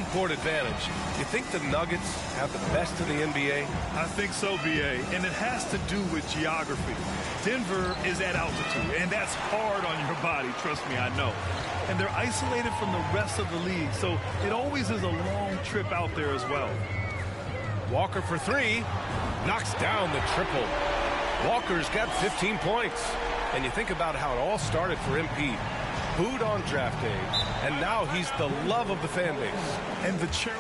court advantage. You think the Nuggets have the best of the NBA? I think so, B.A., and it has to do with geography. Denver is at altitude, and that's hard on your body, trust me, I know. And they're isolated from the rest of the league, so it always is a long trip out there as well. Walker for three, knocks down the triple. Walker's got 15 points. And you think about how it all started for MP. Booed on draft day, and now he's the love of the fan base. And the cherry.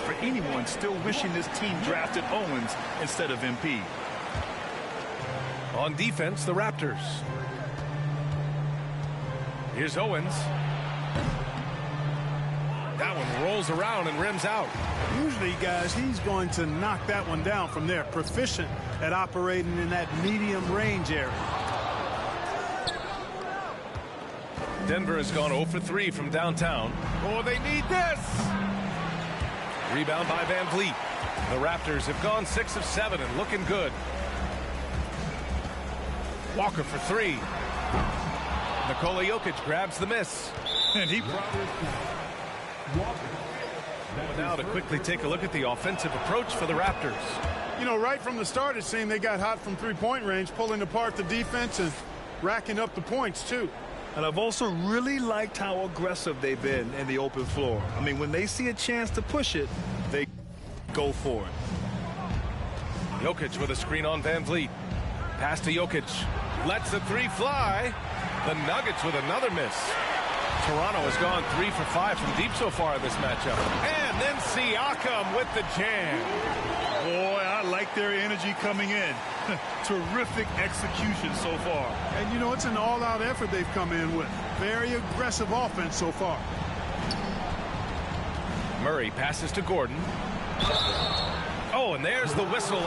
For anyone still wishing this team drafted Owens instead of MP. On defense, the Raptors. Here's Owens. That one rolls around and rims out. Usually, guys, he's going to knock that one down from there. Proficient at operating in that medium range area. Denver has gone 0 for 3 from downtown. Oh, they need this! Rebound by Van Vliet. The Raptors have gone 6 of 7 and looking good. Walker for three. Nikola Jokic grabs the miss. And he now to quickly take a look at the offensive approach for the Raptors. You know, right from the start, it seemed they got hot from three-point range, pulling apart the defense and racking up the points, too. And I've also really liked how aggressive they've been in the open floor. I mean, when they see a chance to push it, they go for it. Jokic with a screen on Van Vliet. Pass to Jokic. Lets the three fly. The Nuggets with another miss. Toronto has gone 3 for 5 from deep so far in this matchup. And then Siakam with the jam. Boy, I like their energy coming in. Terrific execution so far. And, you know, it's an all-out effort they've come in with. Very aggressive offense so far. Murray passes to Gordon. Oh, and there's the whistle.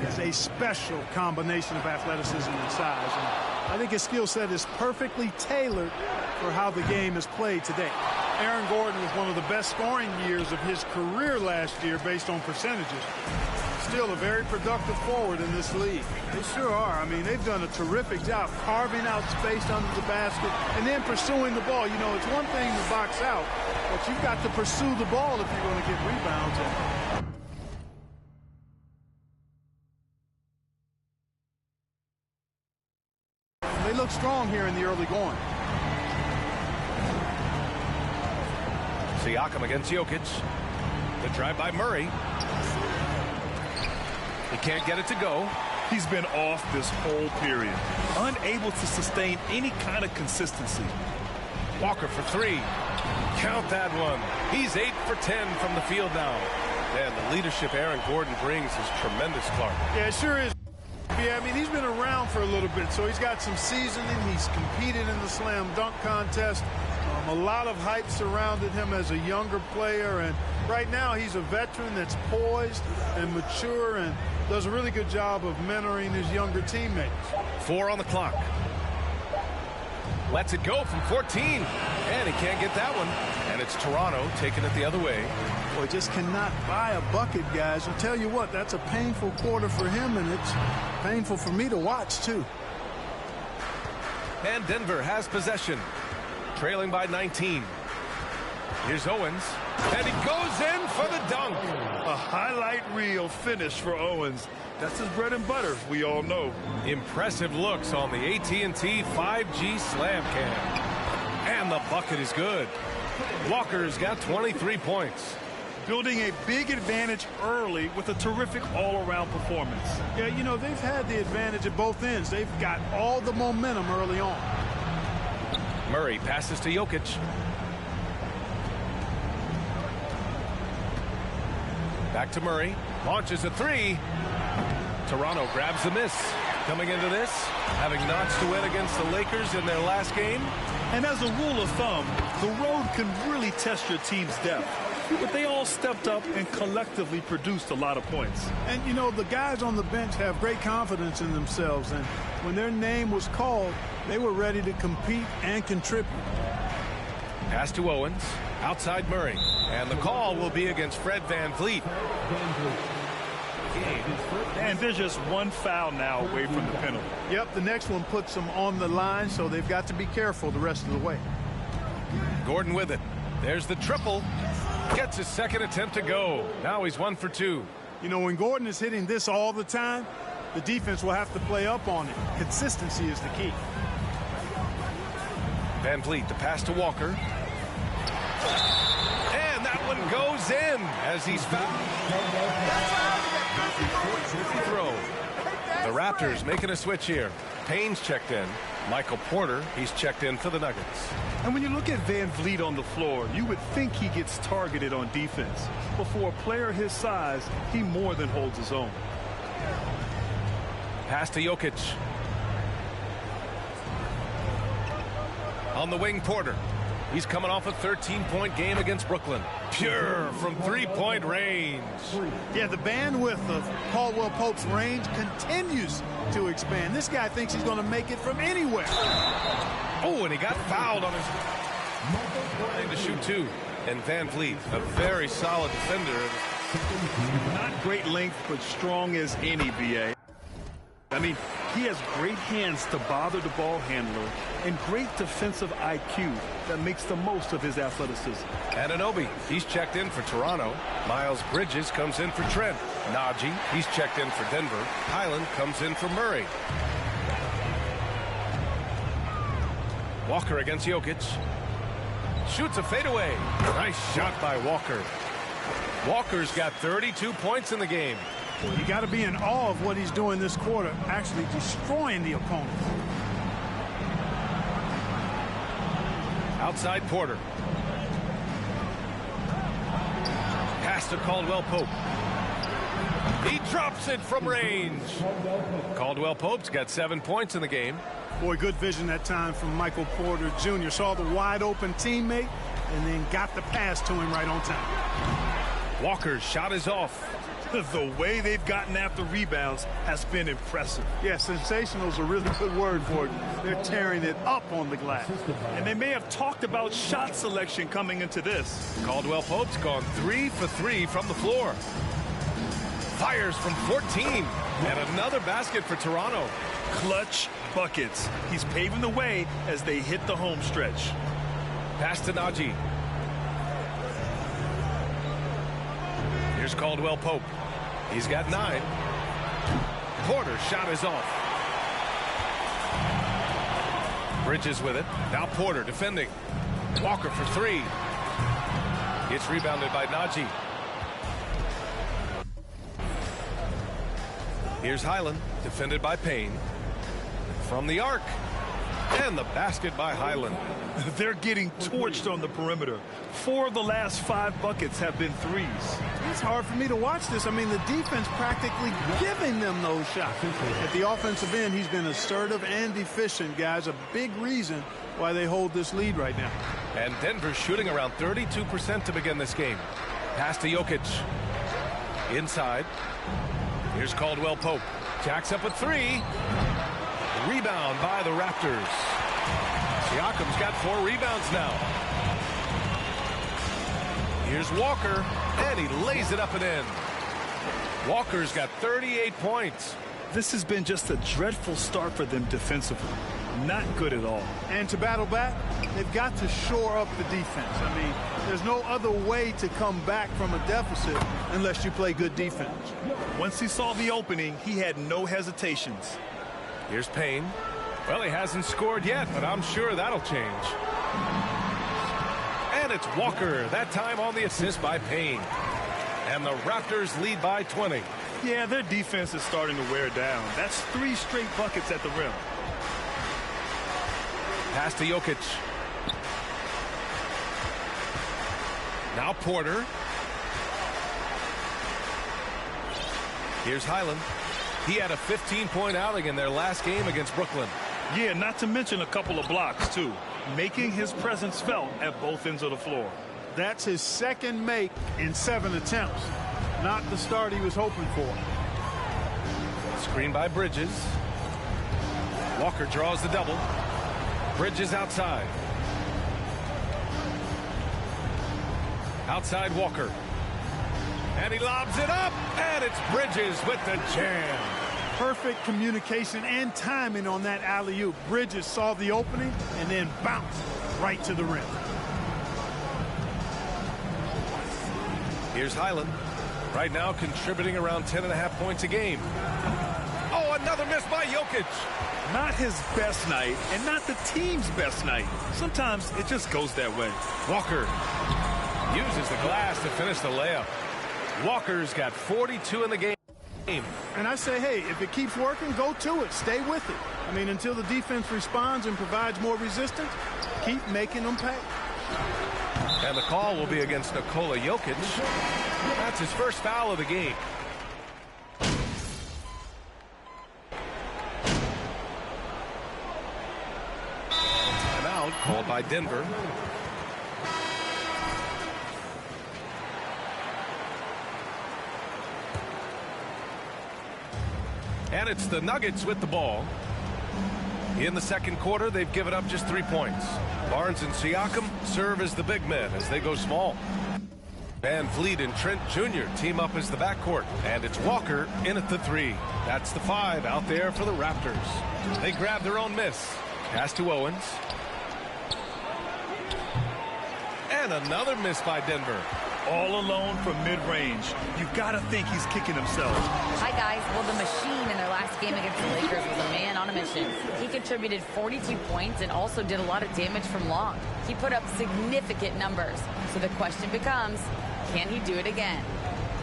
It's a special combination of athleticism and size. And I think his skill set is perfectly tailored for how the game is played today. Aaron Gordon was one of the best scoring years of his career last year based on percentages. Still a very productive forward in this league. They sure are. I mean, they've done a terrific job carving out space under the basket and then pursuing the ball. You know, it's one thing to box out, but you've got to pursue the ball if you're going to get rebounds. They look strong here in the early going. Siakam against Jokic. The drive by Murray. He can't get it to go. He's been off this whole period. Unable to sustain any kind of consistency. Walker for three. Count that one. He's 8 for 10 from the field now. And the leadership Aaron Gordon brings is tremendous, Clark. Yeah, it sure is. Yeah, I mean, he's been around for a little bit, so he's got some seasoning. He's competed in the slam dunk contest. A lot of hype surrounded him as a younger player, and right now he's a veteran that's poised and mature and does a really good job of mentoring his younger teammates. 4 on the clock. Lets it go from 14, and he can't get that one. And it's Toronto taking it the other way. Boy, just cannot buy a bucket, guys. I'll tell you what, that's a painful quarter for him, and it's painful for me to watch, too. And Denver has possession, trailing by 19. Here's Owens, and he goes in for the dunk. A highlight reel finish for Owens. That's his bread and butter, we all know. Impressive looks on the AT&T 5G Slam Cam. And the bucket is good. Walker's got 23 points. Building a big advantage early with a terrific all-around performance. Yeah, you know, they've had the advantage at both ends. They've got all the momentum early on. Murray passes to Jokic. Back to Murray. Launches a three. Toronto grabs the miss. Coming into this, having notched a win against the Lakers in their last game. And as a rule of thumb, the road can really test your team's depth. But they all stepped up and collectively produced a lot of points. And, you know, the guys on the bench have great confidence in themselves. And when their name was called, they were ready to compete and contribute. Pass to Owens. Outside Murray. And the call will be against Fred VanVleet. game. And they're just one foul now away from the penalty. Yep, the next one puts them on the line, so they've got to be careful the rest of the way. Gordon with it. There's the triple. Gets his second attempt to go. Now he's 1 for 2. You know, when Gordon is hitting this all the time, the defense will have to play up on it. Consistency is the key. Van Vliet, the pass to Walker. And that one goes in as he's fouled. Throw. The Raptors making a switch here. Payne's checked in. Michael Porter, he's checked in for the Nuggets. And when you look at Van Vliet on the floor, you would think he gets targeted on defense. But for a player his size, he more than holds his own. Pass to Jokic. On the wing, Porter. He's coming off a 13-point game against Brooklyn. Pure from three-point range. Yeah, the bandwidth of Caldwell Pope's range continues to expand. This guy thinks he's going to make it from anywhere. Oh, and he got fouled on his trying to shoot two. And Van Vliet, a very solid defender. Not great length, but strong as any, BA. I mean, he has great hands to bother the ball handler and great defensive IQ that makes the most of his athleticism. Anunoby, he's checked in for Toronto. Miles Bridges comes in for Trent. Najee, he's checked in for Denver. Highland comes in for Murray. Walker against Jokic. Shoots a fadeaway. Nice shot by Walker. Walker's got 32 points in the game. You got to be in awe of what he's doing this quarter, actually destroying the opponent. Outside Porter. Pass to Caldwell Pope. He drops it from range. Caldwell Pope's got 7 points in the game. Boy, good vision that time from Michael Porter Jr. Saw the wide open teammate and then got the pass to him right on time. Walker's shot is off. The way they've gotten after rebounds has been impressive. Yeah, sensational is a really good word for it. They're tearing it up on the glass. And they may have talked about shot selection coming into this. Caldwell Pope's gone 3 for 3 from the floor. Fires from 14. And another basket for Toronto. Clutch buckets. He's paving the way as they hit the home stretch. Pass to Najee. Here's Caldwell Pope. He's got 9. Porter's shot is off. Bridges with it. Now Porter defending. Walker for 3. It's rebounded by Najee. Here's Highland, defended by Payne. From the arc. And the basket by Highland. They're getting torched on the perimeter. 4 of the last 5 buckets have been threes. It's hard for me to watch this. I mean, the defense practically giving them those shots. At the offensive end, he's been assertive and efficient, guys. A big reason why they hold this lead right now. And Denver's shooting around 32% to begin this game. Pass to Jokic. Inside. Here's Caldwell Pope. Jacks up a 3. Rebound by the Raptors. Siakam's got 4 rebounds now. Here's Walker, and he lays it up and in. Walker's got 38 points. This has been just a dreadful start for them defensively. Not good at all. And to battle back, they've got to shore up the defense. I mean, there's no other way to come back from a deficit unless you play good defense. Once he saw the opening, he had no hesitations. Here's Payne. Well, he hasn't scored yet, but I'm sure that'll change. And it's Walker, that time on the assist by Payne. And the Raptors lead by 20. Yeah, their defense is starting to wear down. That's 3 straight buckets at the rim. Pass to Jokic. Now Porter. Here's Highland. He had a 15-point outing in their last game against Brooklyn. Yeah, not to mention a couple of blocks, too. Making his presence felt at both ends of the floor. That's his second make in 7 attempts. Not the start he was hoping for. Screen by Bridges. Walker draws the double. Bridges outside. Outside Walker. And he lobs it up, and it's Bridges with the jam. Perfect communication and timing on that alley-oop. Bridges saw the opening and then bounced right to the rim. Here's Highland. Right now contributing around 10.5 points a game. Oh, another miss by Jokic. Not his best night and not the team's best night. Sometimes it just goes that way. Walker uses the glass to finish the layup. Walker's got 42 in the game. And I say, hey, if it keeps working, go to it. Stay with it. I mean, until the defense responds and provides more resistance, keep making them pay. And the call will be against Nikola Jokic. That's his first foul of the game. Timeout called by Denver. And it's the Nuggets with the ball. In the second quarter, they've given up just 3 points. Barnes and Siakam serve as the big men as they go small. Van Vliet and Trent Jr. team up as the backcourt. And it's Walker in at the 3. That's the 5 out there for the Raptors. They grab their own miss. Pass to Owens. And another miss by Denver. All alone from mid-range. You've got to think he's kicking himself. Hi, guys. Well, the machine in their last game against the Lakers was a man on a mission. He contributed 42 points and also did a lot of damage from long. He put up significant numbers. So the question becomes, can he do it again?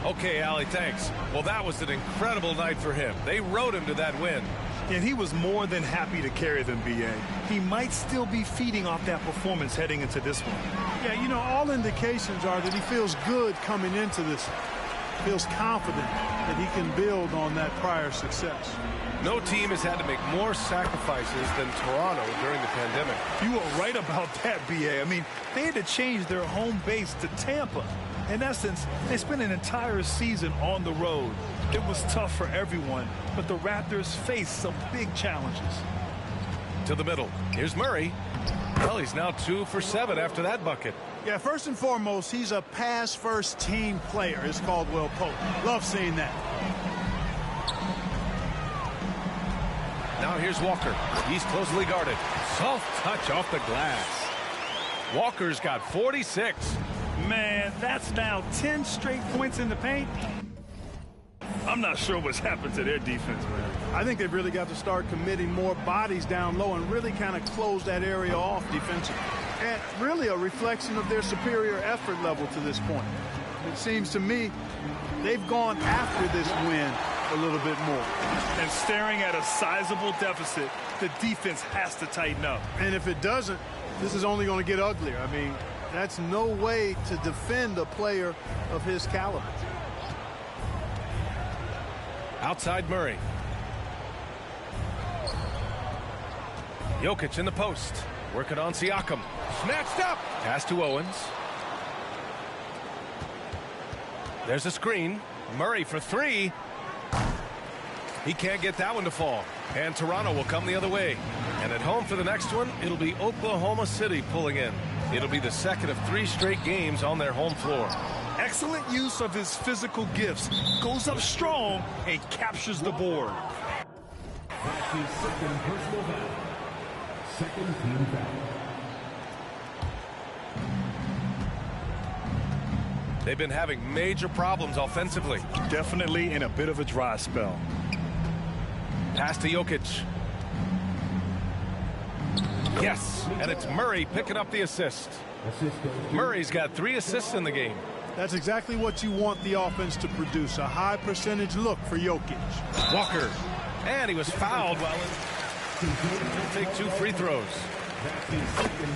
Okay, Allie, thanks. Well, that was an incredible night for him. They rode him to that win. And he was more than happy to carry them, B.A. He might still be feeding off that performance heading into this one. Yeah, you know, all indications are that he feels good coming into this. Feels confident that he can build on that prior success. No team has had to make more sacrifices than Toronto during the pandemic. You are right about that, B.A. I mean, they had to change their home base to Tampa. In essence, they spent an entire season on the road. It was tough for everyone, but the Raptors faced some big challenges. To the middle. Here's Murray. Well, he's now 2 for 7 after that bucket. Yeah, first and foremost, he's a pass-first team player, as Caldwell Pope. Love seeing that. Now here's Walker. He's closely guarded. Soft touch off the glass. Walker's got 46. Man, that's now 10 straight points in the paint. I'm not sure what's happened to their defense, man. I think they've really got to start committing more bodies down low and really kind of close that area off defensively. And really a reflection of their superior effort level to this point. It seems to me they've gone after this win a little bit more. And staring at a sizable deficit, the defense has to tighten up. And if it doesn't, this is only going to get uglier. I mean, that's no way to defend a player of his caliber. Outside Murray. Jokic in the post. Working on Siakam. Snatched up. Pass to Owens. There's a screen. Murray for 3. He can't get that one to fall. And Toronto will come the other way. And at home for the next one, it'll be Oklahoma City pulling in. It'll be the second of 3 straight games on their home floor. Excellent use of his physical gifts. Goes up strong and captures the board. That's his second personal foul. Second team foul. They've been having major problems offensively. Definitely in a bit of a dry spell. Pass to Jokic. Yes, and it's Murray picking up the assist. Murray's got 3 assists in the game. That's exactly what you want the offense to produce, a high percentage look for Jokic. Walker, and he was fouled. He'll take 2 free throws.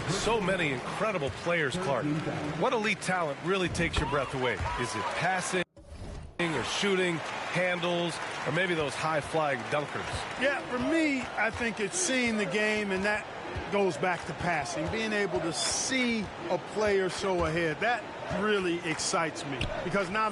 So many incredible players, Clark. What elite talent really takes your breath away? Is it passing or shooting, handles, or maybe those high-flying dunkers? Yeah, for me, I think it's seeing the game, and that goes back to passing. Being able to see a player so ahead, that really excites me because not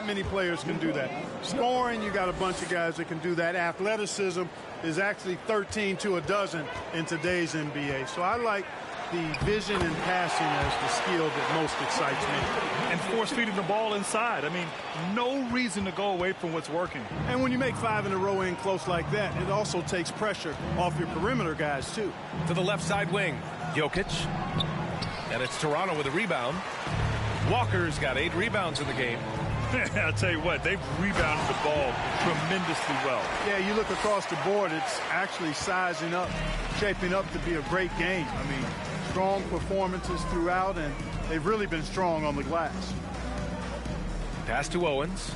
many players can do that. Scoring, you got a bunch of guys that can do that. Athleticism is actually 13 to a dozen in today's NBA. So I like the vision and passing as the skill that most excites me. and force-feeding the ball inside. I mean, no reason to go away from what's working. And when you make 5 in a row in close like that, it also takes pressure off your perimeter guys, too. To the left side wing, Jokic. And it's Toronto with a rebound. Walker's got 8 rebounds in the game. I'll tell you what, they've rebounded the ball tremendously well. Yeah, you look across the board, it's actually sizing up, shaping up to be a great game. I mean, strong performances throughout, and they've really been strong on the glass. Pass to Owens.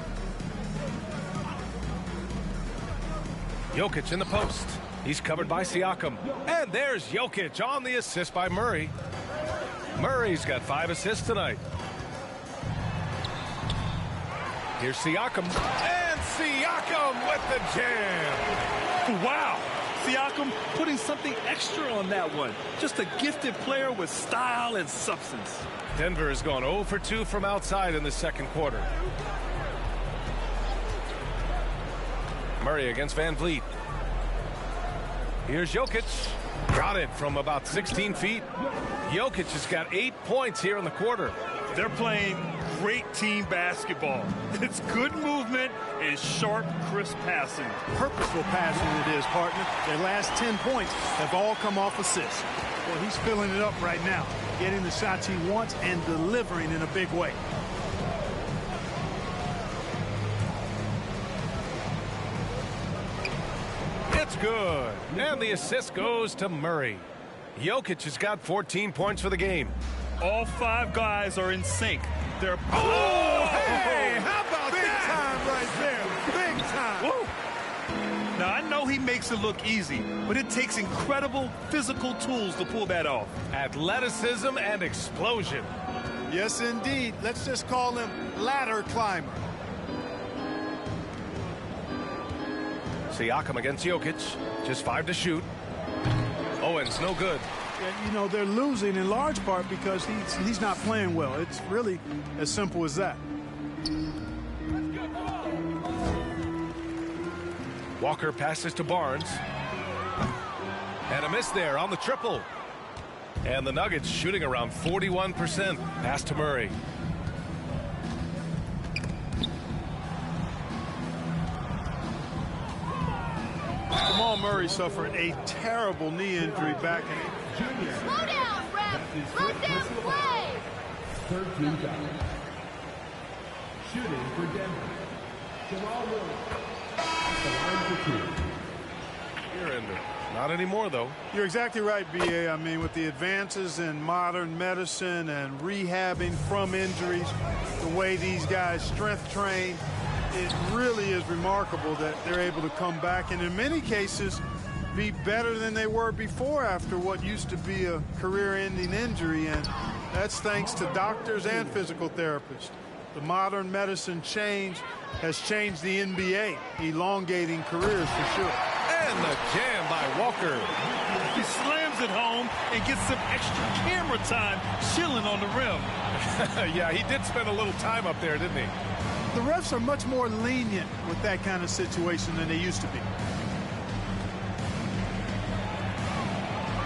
Jokic in the post. He's covered by Siakam. And there's Jokic on the assist by Murray. Murray's got 5 assists tonight. Here's Siakam. And Siakam with the jam. Wow. Siakam putting something extra on that one. Just a gifted player with style and substance. Denver has gone 0 for 2 from outside in the second quarter. Murray against Van Vliet. Here's Jokic. Got it from about 16 feet. Jokic has got 8 points here in the quarter. They're playing great team basketball. It's good movement and sharp, crisp passing. Purposeful passing it is, partner. Their last 10 points have all come off assists. Well, he's filling it up right now, getting the shots he wants and delivering in a big way. It's good. And the assist goes to Murray. Jokic has got 14 points for the game. All 5 guys are in sync. They're Hey, how about big time right there? Big time. Woo. Now, I know he makes it look easy, but it takes incredible physical tools to pull that off. Athleticism and explosion. Yes, indeed. Let's just call him ladder climber. Siakam against Jokic. Just 5 to shoot. Owens, no good. You know, they're losing in large part because he's not playing well. It's really as simple as that. Walker passes to Barnes. And a miss there on the triple. And the Nuggets shooting around 41%. Pass to Murray. Jamal Murray suffered a terrible knee injury back in. Slow down, ref! Slow down play! 13 foul. Shooting for Denver. Jamal Murray. The line for 2. Here in there. Not anymore, though. You're exactly right, B.A. I mean, with the advances in modern medicine and rehabbing from injuries, the way these guys strength train, it really is remarkable that they're able to come back and in many cases be better than they were before after what used to be a career-ending injury, and that's thanks to doctors and physical therapists. The modern medicine change has changed the NBA, elongating careers for sure. And the jam by Walker. He slams it home and gets some extra camera time chilling on the rim. Yeah, he did spend a little time up there, didn't he? The refs are much more lenient with that kind of situation than they used to be.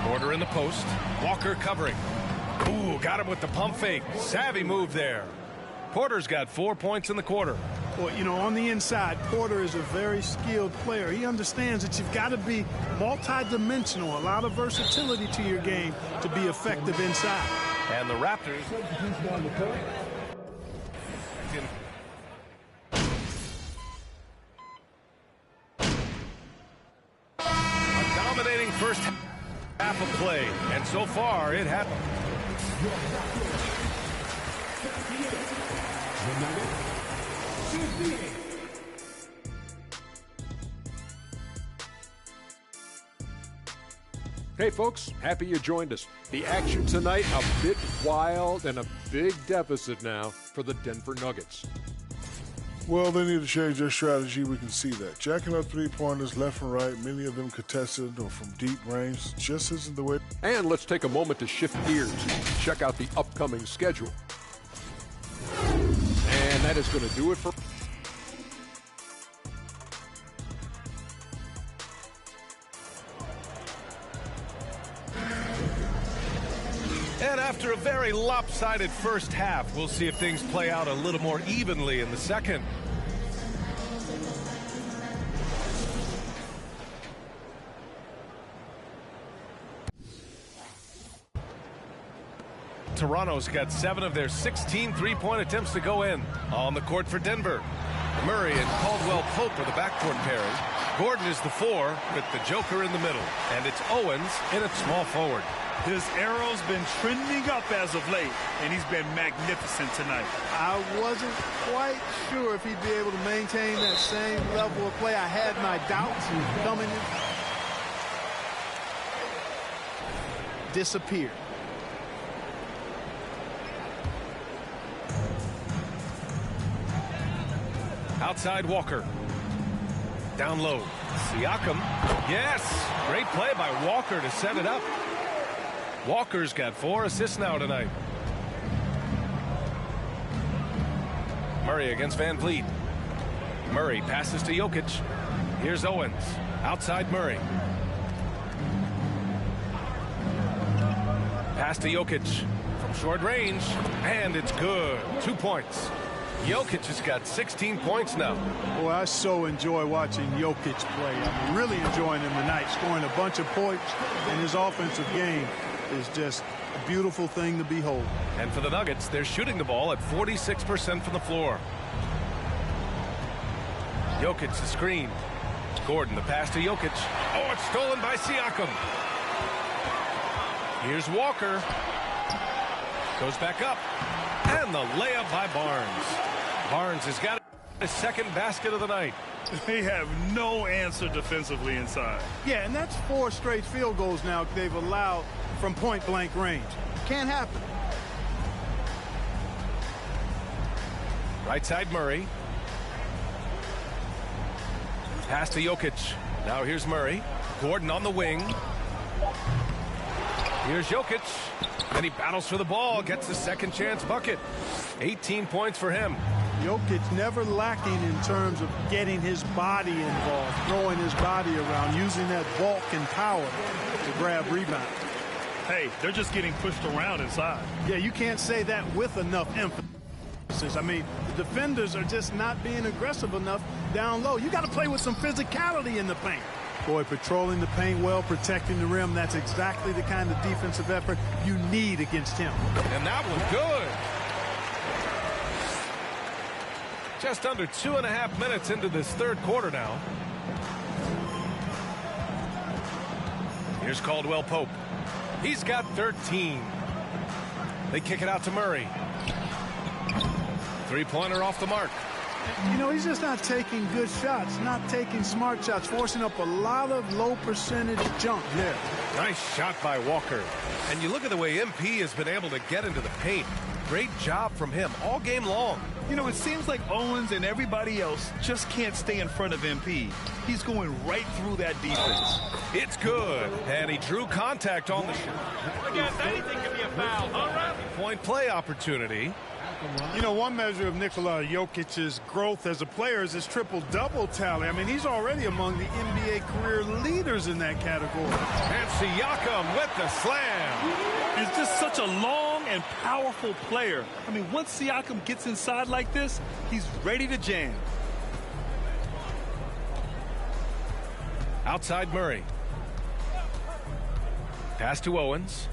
Porter in the post. Walker covering. Ooh, got him with the pump fake. Savvy move there. Porter's got 4 points in the quarter. Well, you know, on the inside, Porter is a very skilled player. He understands that you've got to be multi-dimensional, a lot of versatility to your game to be effective inside. And the Raptors. A dominating first half of play, and so far it happened. Hey folks, happy you joined us. The action tonight a bit wild and a big deficit now for the Denver Nuggets. Well, they need to change their strategy. We can see that. Jacking up three-pointers left and right, many of them contested or from deep range, just isn't the way. And let's take a moment to shift gears and check out the upcoming schedule. And that is going to do it for... And after a very lopsided first half, we'll see if things play out a little more evenly in the second. Toronto's got 7 of their 16 three-point attempts to go in. On the court for Denver, Murray and Caldwell Pope are the backcourt pairing. Gordon is the 4 with the Joker in the middle. And it's Owens in at small forward. His arrow's been trending up as of late, and he's been magnificent tonight. I wasn't quite sure if he'd be able to maintain that same level of play. I had my doubts coming in. Disappeared. Outside Walker. Down low. Siakam. Yes! Great play by Walker to set it up. Walker's got 4 assists now tonight. Murray against Van Vliet. Murray passes to Jokic. Here's Owens. Outside Murray. Pass to Jokic from short range. And it's good. 2 points. Jokic has got 16 points now. Boy, I so enjoy watching Jokic play. I'm really enjoying him tonight, scoring a bunch of points, and his offensive game is just a beautiful thing to behold. And for the Nuggets, they're shooting the ball at 46% from the floor. Jokic the screen. Gordon the pass to Jokic. Oh, it's stolen by Siakam. Here's Walker. Goes back up. And the layup by Barnes. Barnes has got his second basket of the night. They have no answer defensively inside. Yeah, and that's 4 straight field goals now they've allowed from point-blank range. Can't happen. Right side Murray. Pass to Jokic. Now here's Murray. Gordon on the wing. Here's Jokic. And he battles for the ball. Gets the second chance bucket. 18 points for him. Jokic never lacking in terms of getting his body involved, throwing his body around, using that bulk and power to grab rebounds. Hey, they're just getting pushed around inside. Yeah, you can't say that with enough emphasis. I mean, the defenders are just not being aggressive enough down low. You got to play with some physicality in the paint. Boy, patrolling the paint well, protecting the rim, that's exactly the kind of defensive effort you need against him. And that was good. Just under 2.5 minutes into this third quarter now. Here's Caldwell Pope. He's got 13. They kick it out to Murray. Three-pointer off the mark. You know, he's just not taking good shots, not taking smart shots, forcing up a lot of low percentage jump there. Nice shot by Walker. And you look at the way MP has been able to get into the paint. Great job from him all game long. You know, it seems like Owens and everybody else just can't stay in front of MP. He's going right through that defense. It's good. And he drew contact on the shot. I guess anything can be a foul. All right. Point play opportunity. You know, one measure of Nikola Jokic's growth as a player is his triple-double tally. I mean, he's already among the NBA career leaders in that category. And Siakam with the slam. He's just such a long and powerful player. I mean, once Siakam gets inside like this, he's ready to jam. Outside Murray. Pass to Owens.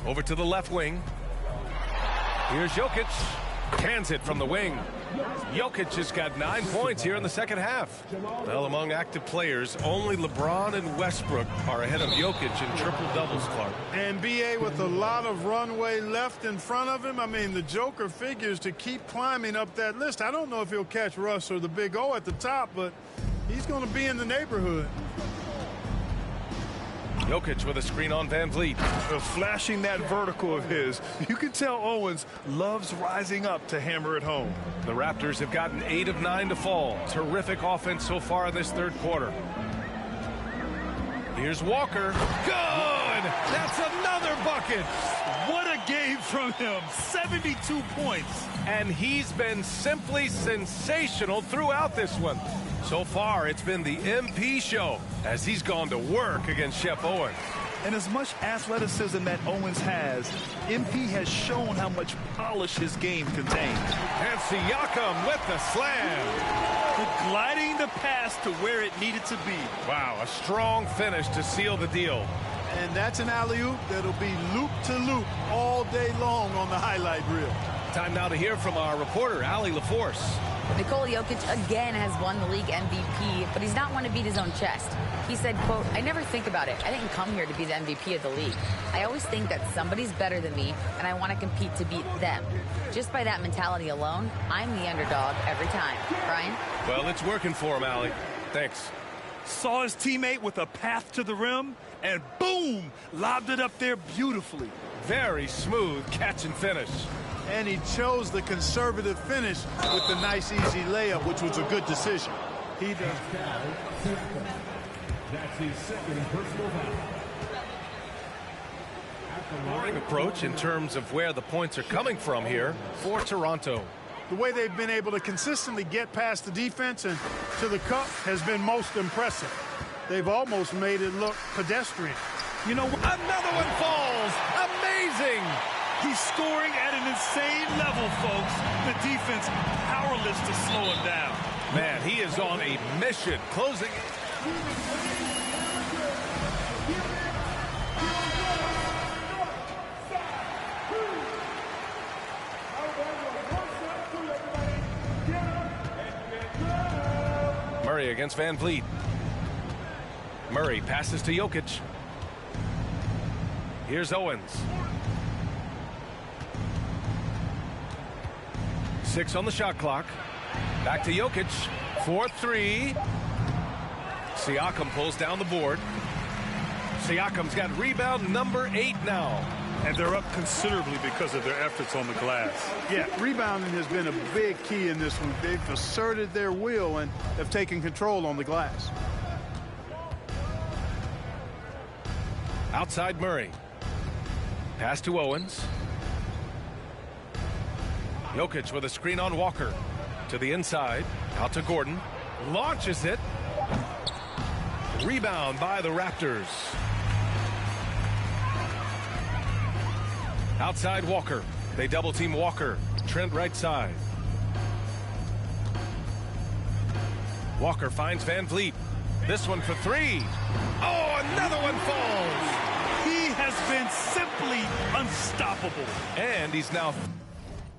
Over to the left wing. Here's Jokic. Cans it from the wing. Jokic has got 9 points here in the second half. Well, among active players, only LeBron and Westbrook are ahead of Jokic in triple-doubles, Clark. And B.A. with a lot of runway left in front of him. I mean, the Joker figures to keep climbing up that list. I don't know if he'll catch Russ or the Big O at the top, but he's going to be in the neighborhood. Jokic with a screen on Van Vliet. Flashing that vertical of his. You can tell Owens loves rising up to hammer it home. The Raptors have gotten 8 of 9 to fall. Terrific offense so far in this third quarter. Here's Walker. Good! That's another bucket! What a game from him. 72 points. And he's been simply sensational throughout this one. So far, it's been the MP show as he's gone to work against Chef Owens. And as much athleticism that Owens has, MP has shown how much polish his game contains. And Siakam with the slam. Gliding the pass to where it needed to be. Wow, a strong finish to seal the deal. And that's an alley-oop that'll be loop-to-loop all day long on the highlight reel. Time now to hear from our reporter, Allie LaForce. Nikola Jokic again has won the league MVP, but he's not one to beat his own chest. He said, quote, "I never think about it. I didn't come here to be the MVP of the league. I always think that somebody's better than me, and I want to compete to beat them. Just by that mentality alone, I'm the underdog every time." Brian? Well, it's working for him, Allie. Thanks. Saw his teammate with a path to the rim, and boom, lobbed it up there beautifully. Very smooth catch and finish. And he chose the conservative finish with the nice, easy layup, which was a good decision. He does. That's his second personal foul. Scoring approach in terms of where the points are coming from here for Toronto. The way they've been able to consistently get past the defense and to the cup has been most impressive. They've almost made it look pedestrian. You know, another one falls. Amazing. He's scoring at an insane level, folks. The defense powerless to slow him down. Man, he is on a mission. Closing. Murray against Van Vliet. Murray passes to Jokic. Here's Owens. 6 on the shot clock. Back to Jokic. 4-3. Siakam pulls down the board. Siakam's got rebound number 8 now. And they're up considerably because of their efforts on the glass. Yeah, rebounding has been a big key in this one. They've asserted their will and have taken control on the glass. Outside Murray. Pass to Owens. Jokic with a screen on Walker. To the inside. Out to Gordon. Launches it. Rebound by the Raptors. Outside Walker. They double team Walker. Trent right side. Walker finds Van Vliet. This one for 3. Oh, another one falls. He has been simply unstoppable. And he's now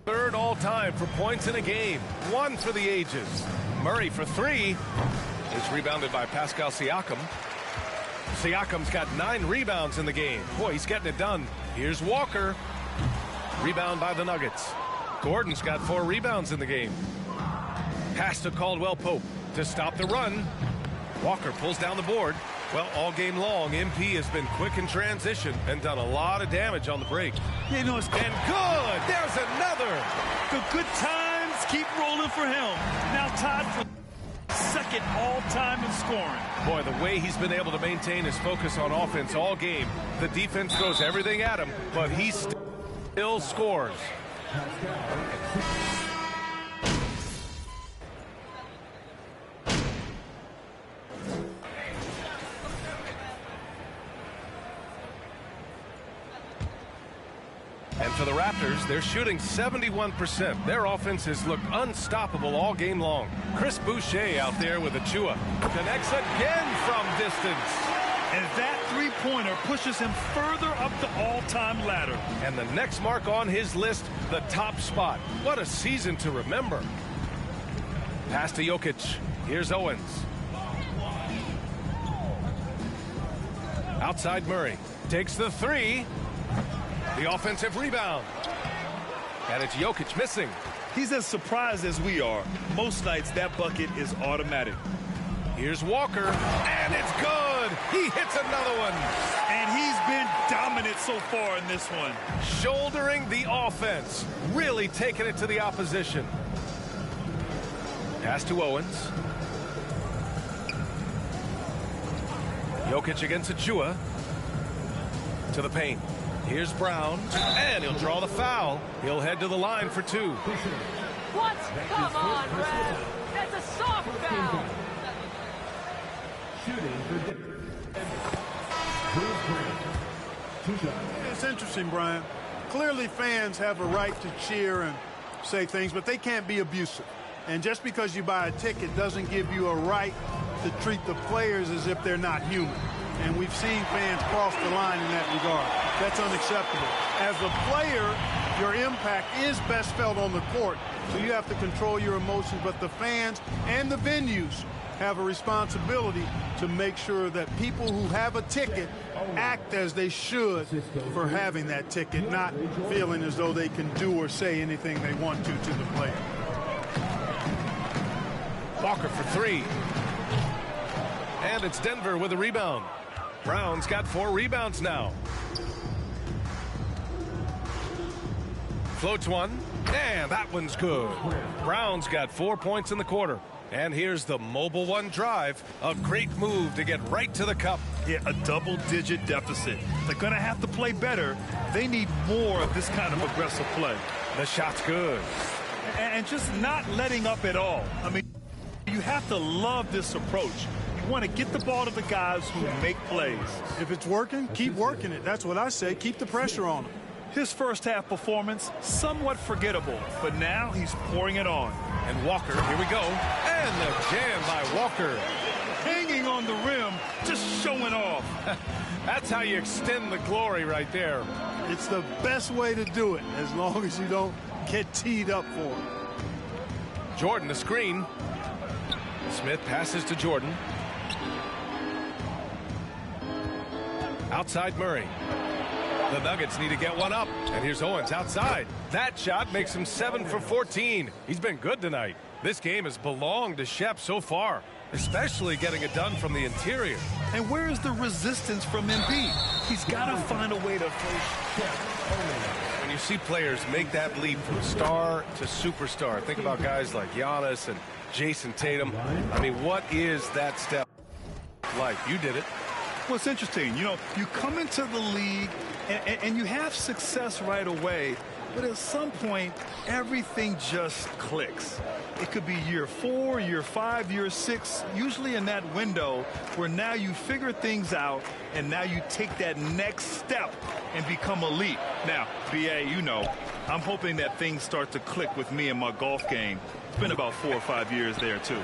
third all time for points in a game. 1 for the ages. Murray for 3. Is rebounded by Pascal Siakam. Siakam's got 9 rebounds in the game. Boy, he's getting it done. Here's Walker. Rebound by the Nuggets. Gordon's got 4 rebounds in the game. Pass to Caldwell Pope to stop the run. Walker pulls down the board. Well, all game long, MP has been quick in transition and done a lot of damage on the break. You know, it's And good! There's another! the good times keep rolling for him. Now tied for second all-time in scoring. Boy, the way he's been able to maintain his focus on offense all game. The defense throws everything at him, but he still scores. And for the Raptors, they're shooting 71%. Their offense has looked unstoppable all game long. Chris Boucher out there with Achua. Connects again from distance. And that three-pointer pushes him further up the all-time ladder. And the next mark on his list, the top spot. What a season to remember. Pass to Jokic. Here's Owens. Outside Murray. Takes the 3. The offensive rebound. And it's Jokic missing. He's as surprised as we are. Most nights, that bucket is automatic. Here's Walker. And it's good. He hits another one. And he's been dominant so far in this one. Shouldering the offense. Really taking it to the opposition. Pass to Owens. Jokic against Achua. To the paint. Here's Brown, and he'll draw the foul. He'll head to the line for 2. What? Come on, Brad. That's a soft foul. Shooting for Denver. Bruce Grant. interesting, Brian. Clearly, fans have a right to cheer and say things, but they can't be abusive. And just because you buy a ticket doesn't give you a right to treat the players as if they're not human. And we've seen fans cross the line in that regard. That's unacceptable. As a player, your impact is best felt on the court, so you have to control your emotions. But the fans and the venues have a responsibility to make sure that people who have a ticket act as they should for having that ticket, not feeling as though they can do or say anything they want to the player. Walker for three. And it's Denver with a rebound. Brown's got 4 rebounds now. Floats one, and that one's good. Brown's got 4 points in the quarter. And here's the mobile one drive. A great move to get right to the cup. Yeah, a double-digit deficit. They're going to have to play better. They need more of this kind of aggressive play. The shot's good. And just not letting up at all. I mean, you have to love this approach. You want to get the ball to the guys who make plays. If it's working, keep working it. That's what I say. Keep the pressure on them. His first half performance, somewhat forgettable, but now he's pouring it on. And Walker, here we go. And the jam by Walker. Hanging on the rim, just showing off. That's how you extend the glory right there. It's the best way to do it, as long as you don't get teed up for it. Jordan, the screen. Smith passes to Jordan. Outside Murray. The Nuggets need to get one up. And here's Owens outside. That shot makes him 7 for 14. He's been good tonight. This game has belonged to Shep so far, especially getting it done from the interior. And where is the resistance from Embiid? He's got to find a way to play. When you see players make that leap from star to superstar, think about guys like Giannis and Jason Tatum. I mean, what is that step like? You did it. Well, it's interesting. You know, you come into the league and you have success right away, but at some point, everything just clicks. It could be year 4, year 5, year 6, usually in that window where now you figure things out and now you take that next step and become elite. Now, BA, you know, I'm hoping that things start to click with me in my golf game. It's been about 4 or 5 years there, too.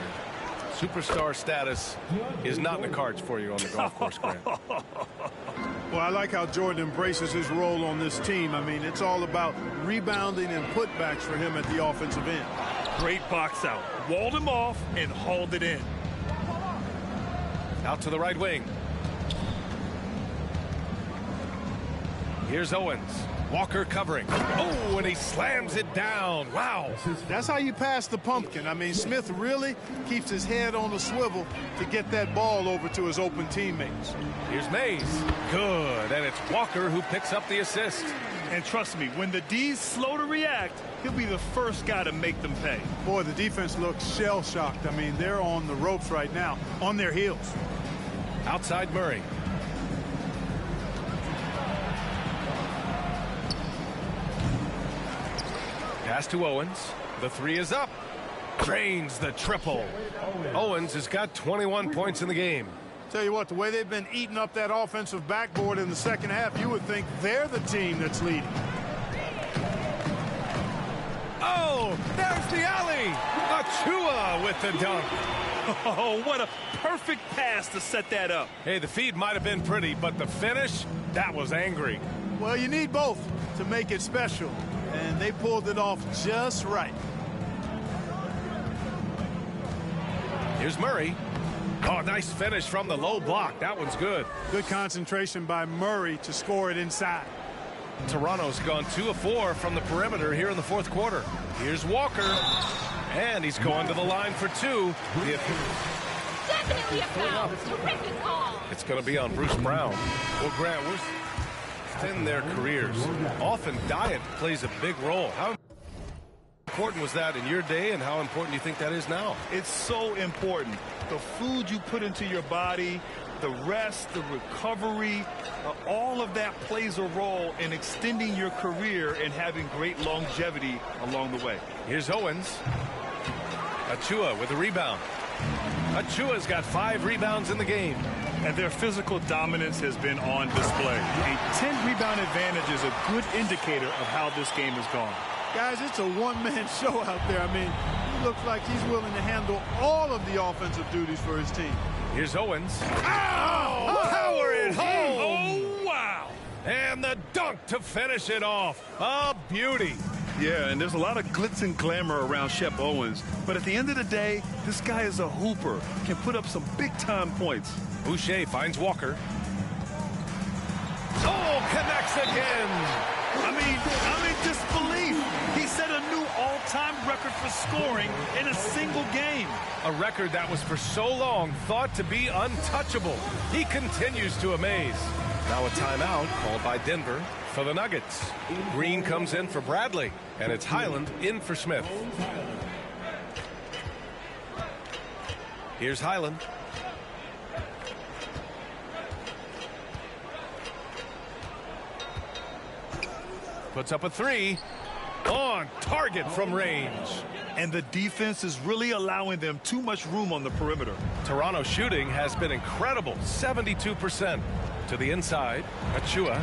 Superstar status is not in the cards for you on the golf course, Grant. Well, I like how Jordan embraces his role on this team. I mean, it's all about rebounding and putbacks for him at the offensive end. Great box out. Walled him off and hauled it in. Out to the right wing. Here's Owens. Walker covering. Oh, and he slams it down. Wow. That's how you pass the pumpkin. I mean, Smith really keeps his head on the swivel to get that ball over to his open teammates. Here's Mays. Good. And it's Walker who picks up the assist. And trust me, when the D's slow to react, he'll be the first guy to make them pay. Boy, the defense looks shell-shocked. I mean, they're on the ropes right now, on their heels. Outside Murray. Pass to Owens. The three is up. Drains the triple. Owens has got 21 points in the game. Tell you what, the way they've been eating up that offensive backboard in the second half, you would think they're the team that's leading. Oh, there's the alley. Achua with the dunk. Oh, what a perfect pass to set that up. Hey, the feed might have been pretty, but the finish, that was angry. Well, you need both to make it special, and they pulled it off just right. Here's Murray. Oh, nice finish from the low block. That one's good. Good concentration by Murray to score it inside. Toronto's gone 2 of 4 from the perimeter here in the fourth quarter. Here's Walker. And he's going to the line for 2. Definitely a foul. Terrific call. It's going to be on Bruce Brown. Well, Grant, we're in their careers. Often diet plays a big role. How important was that in your day, and how important do you think that is now? It's so important. The food you put into your body, the rest, the recovery, all of that plays a role in extending your career and having great longevity along the way. Here's Owens. Achua with a rebound. Achua's got 5 rebounds in the game. and their physical dominance has been on display. A 10-rebound advantage is a good indicator of how this game has gone. Guys, it's a one-man show out there. I mean, he looks like he's willing to handle all of the offensive duties for his team. Here's Owens. Oh, power it home. Oh, wow. And the dunk to finish it off. A beauty. Yeah, and there's a lot of glitz and glamour around Shep Owens. But at the end of the day, this guy is a hooper. Can put up some big-time points. Boucher finds Walker. Oh, connects again. I'm in disbelief. He set a new all-time record for scoring in a single game. A record that was for so long thought to be untouchable. He continues to amaze. Now a timeout called by Denver for the Nuggets. Green comes in for Bradley, and it's Highland in for Smith. Here's Highland. Puts up a three. On target from range. And the defense is really allowing them too much room on the perimeter. Toronto shooting has been incredible, 72%. To the inside, Achua,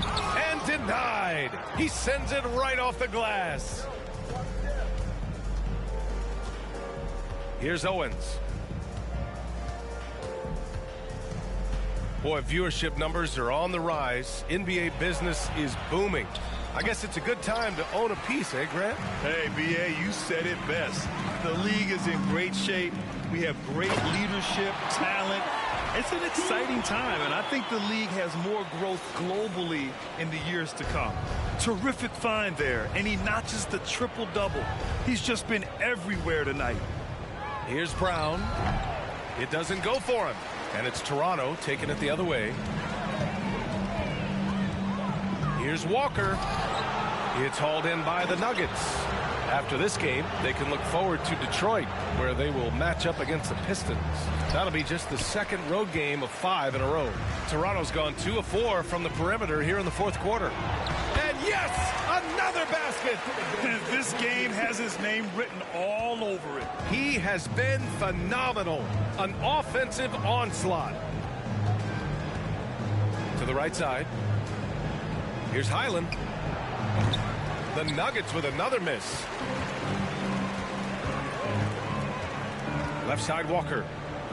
and denied. He sends it right off the glass. Here's Owens. Boy, viewership numbers are on the rise. NBA business is booming. I guess it's a good time to own a piece, eh, Grant? Hey, B.A., you said it best. The league is in great shape. We have great leadership, talent. It's an exciting time, and I think the league has more growth globally in the years to come. Terrific find there, and he notches the triple-double. He's just been everywhere tonight. Here's Brown. It doesn't go for him, and it's Toronto taking it the other way. Here's Walker. It's hauled in by the Nuggets. After this game, they can look forward to Detroit, where they will match up against the Pistons. That'll be just the second road game of 5 in a row. Toronto's gone 2 of 4 from the perimeter here in the fourth quarter. And yes, another basket. This game has his name written all over it. He has been phenomenal. An offensive onslaught. To the right side. Here's Highland. The Nuggets with another miss. Left side Walker.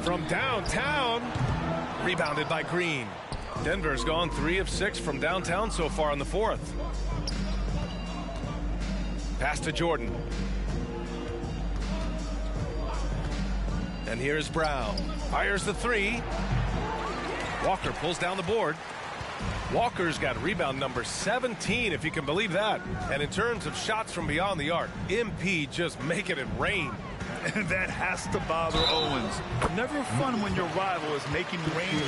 From downtown. Rebounded by Green. Denver's gone 3 of 6 from downtown so far in the fourth. Pass to Jordan. And here's Brown. Fires the 3. Walker pulls down the board. Walker's got rebound number 17, if you can believe that. And in terms of shots from beyond the arc, MP just making it rain. And that has to bother Owens. Never fun when your rival is making rain.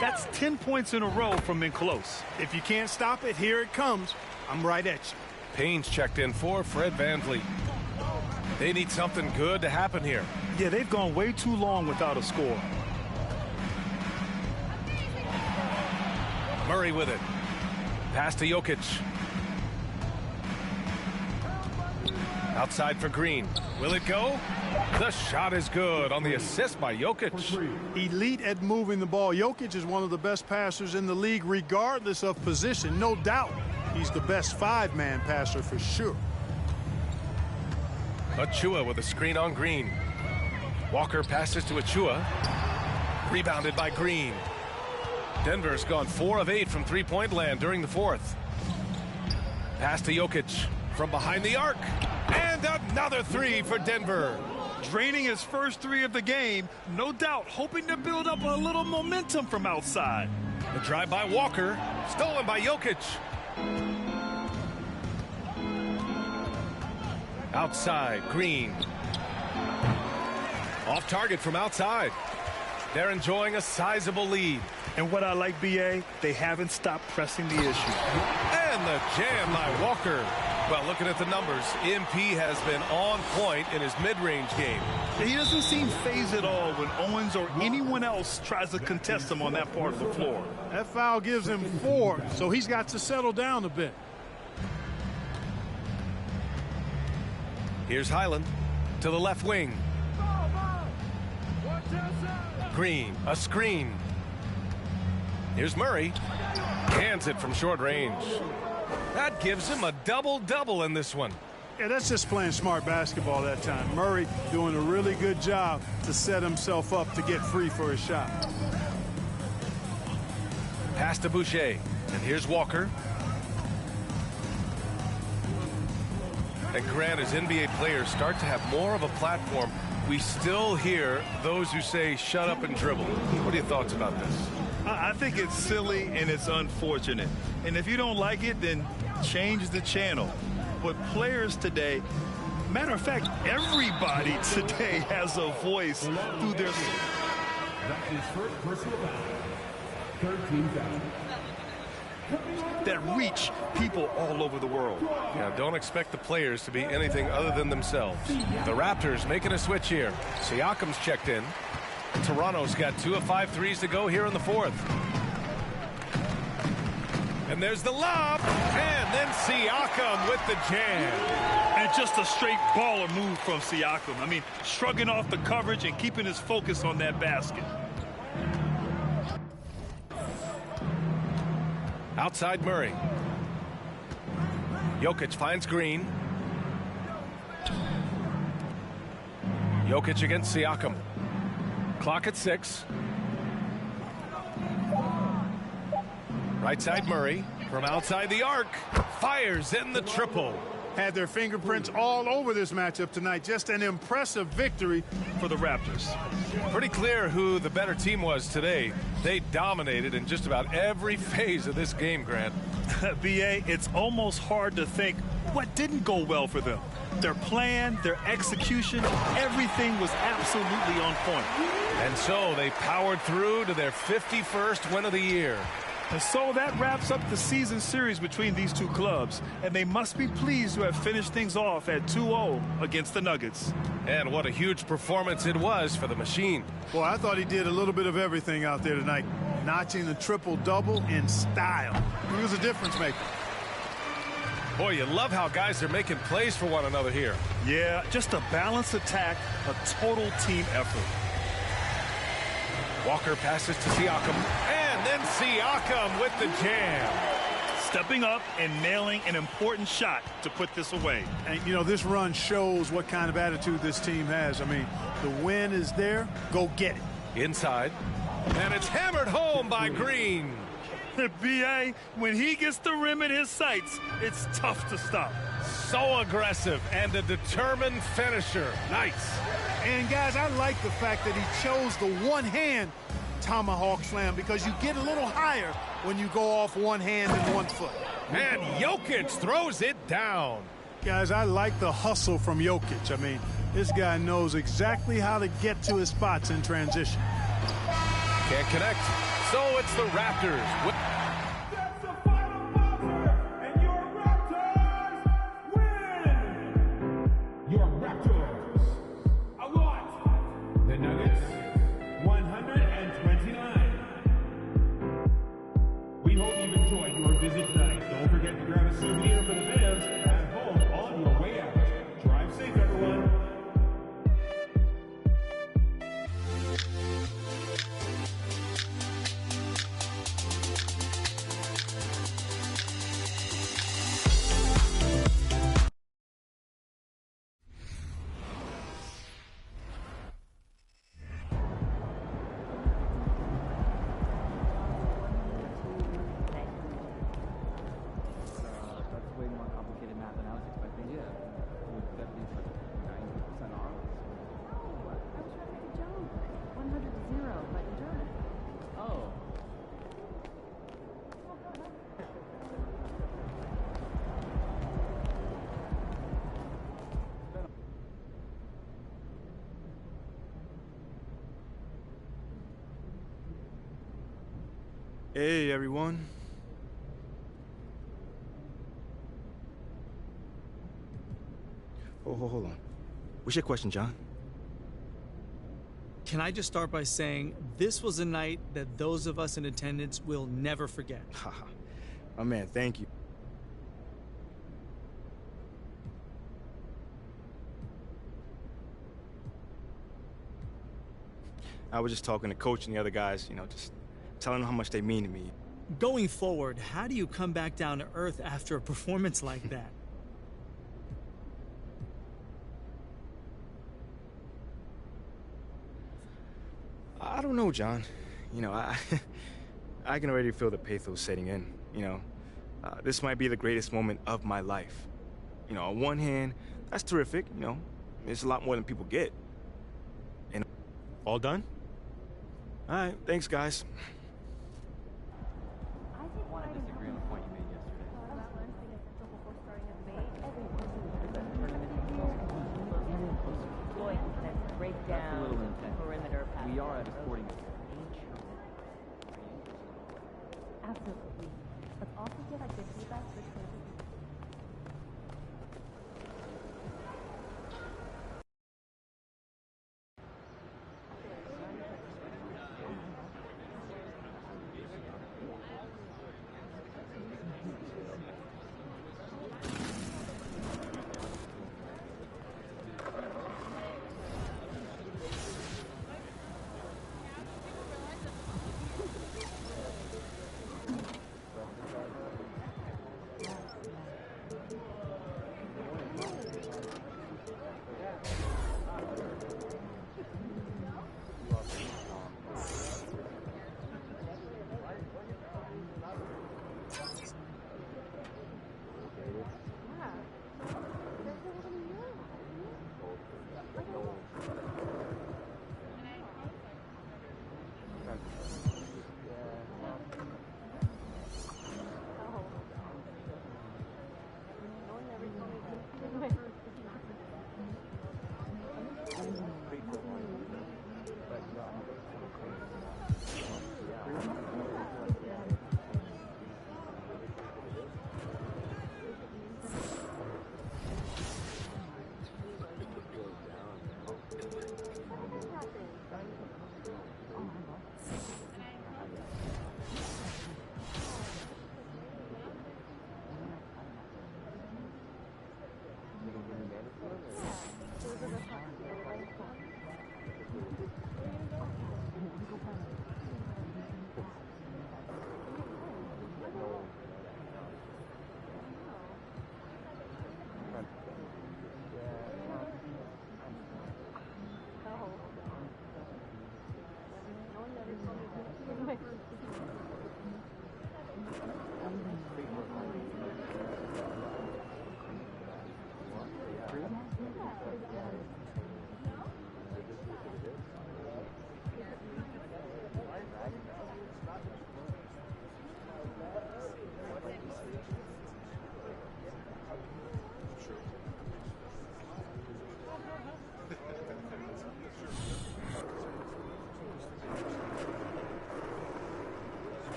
That's 10 points in a row from in close. If you can't stop it, here it comes. I'm right at you. Payne's checked in for Fred VanVleet. They need something good to happen here. Yeah, they've gone way too long without a score. Murray with it. Pass to Jokic. Outside for Green. Will it go? The shot is good on the assist by Jokic. Elite at moving the ball. Jokic is one of the best passers in the league, regardless of position. No doubt he's the best 5-man passer for sure. Achua with a screen on Green. Walker passes to Achua. Rebounded by Green. Denver's gone 4 of 8 from three-point land during the fourth. Pass to Jokic from behind the arc. And another 3 for Denver. Draining his first 3 of the game, no doubt hoping to build up a little momentum from outside. The drive by Walker, stolen by Jokic. Outside, Green. Off target from outside. They're enjoying a sizable lead. And what I like, B.A., they haven't stopped pressing the issue. And the jam by Walker. Well, looking at the numbers, MP has been on point in his mid-range game. He doesn't seem phased at all when Owens or anyone else tries to contest him on that part of the floor. That foul gives him 4, so he's got to settle down a bit. Here's Highland to the left wing. Green, a screen. Here's Murray. Hands it from short range. That gives him a double-double in this one. Yeah, that's just playing smart basketball that time. Murray doing a really good job to set himself up to get free for his shot. Pass to Boucher. And here's Walker. And Grant, as NBA players start to have more of a platform, we still hear those who say, shut up and dribble. What are your thoughts about this? I think it's silly and it's unfortunate. And if you don't like it, then change the channel. But players today, matter of fact, everybody today has a voice through their... That's his first personal foul. 13 foul. that reach people all over the world. Yeah, don't expect the players to be anything other than themselves. The Raptors making a switch here. Siakam's checked in. Toronto's got 2 of 5 threes to go here in the fourth. And there's the lob. And then Siakam with the jam. And just a straight baller move from Siakam. I mean, shrugging off the coverage and keeping his focus on that basket. Outside Murray. Jokic finds Green. Jokic against Siakam. Clock at 6. Right side Murray from outside the arc. Fires in the triple. Had their fingerprints all over this matchup tonight. Just an impressive victory for the Raptors. Pretty clear who the better team was today. They dominated in just about every phase of this game, Grant. B.A., it's almost hard to think what didn't go well for them. Their plan, their execution, everything was absolutely on point. And so they powered through to their 51st win of the year. And so that wraps up the season series between these two clubs, and they must be pleased to have finished things off at 2-0 against the Nuggets. And what a huge performance it was for the Machine. Boy, I thought he did a little bit of everything out there tonight, notching the triple-double in style. He was a difference maker. Boy, you love how guys are making plays for one another here. Yeah, just a balanced attack, a total team effort. Walker passes to Siakam, and then Siakam with the jam. Stepping up and nailing an important shot to put this away. And, you know, this run shows what kind of attitude this team has. I mean, the win is there. Go get it. Inside. And it's hammered home by Green. B.A., when he gets the rim in his sights, it's tough to stop. So aggressive and a determined finisher. Nice. And, guys, I like the fact that he chose the one-hand tomahawk slam because you get a little higher when you go off one hand and 1 foot. And Jokic throws it down. Guys, I like the hustle from Jokic. I mean, this guy knows exactly how to get to his spots in transition. Can't connect. So it's the Raptors. That's the final buzzer, and your Raptors win! Your Raptors a lot. The Nuggets 129. We hope you've enjoyed your visit tonight. Don't forget to grab a souvenir for the fans at home on your way out. Drive safe, everyone. Hey, everyone. Oh, hold on. What's your question, John? Can I just start by saying this was a night that those of us in attendance will never forget? Haha. My man, thank you. I was just talking to Coach and the other guys, you know, just telling them how much they mean to me. Going forward, how do you come back down to earth after a performance like that? I don't know, John. You know, I can already feel the pathos setting in, you know. This might be the greatest moment of my life. You know, on one hand, that's terrific, you know. It's a lot more than people get. And all done? All right, thanks, guys. We are at a sporting Absolutely. Let's also get good feedback for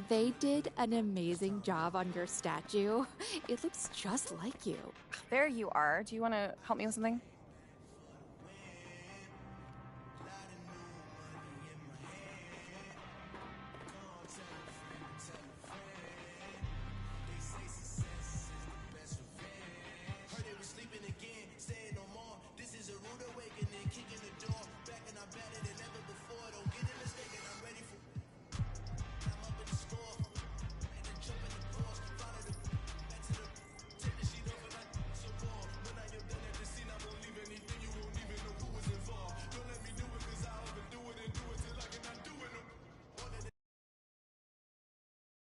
They did an amazing job on your statue. It looks just like you. There you are. Do you want to help me with something?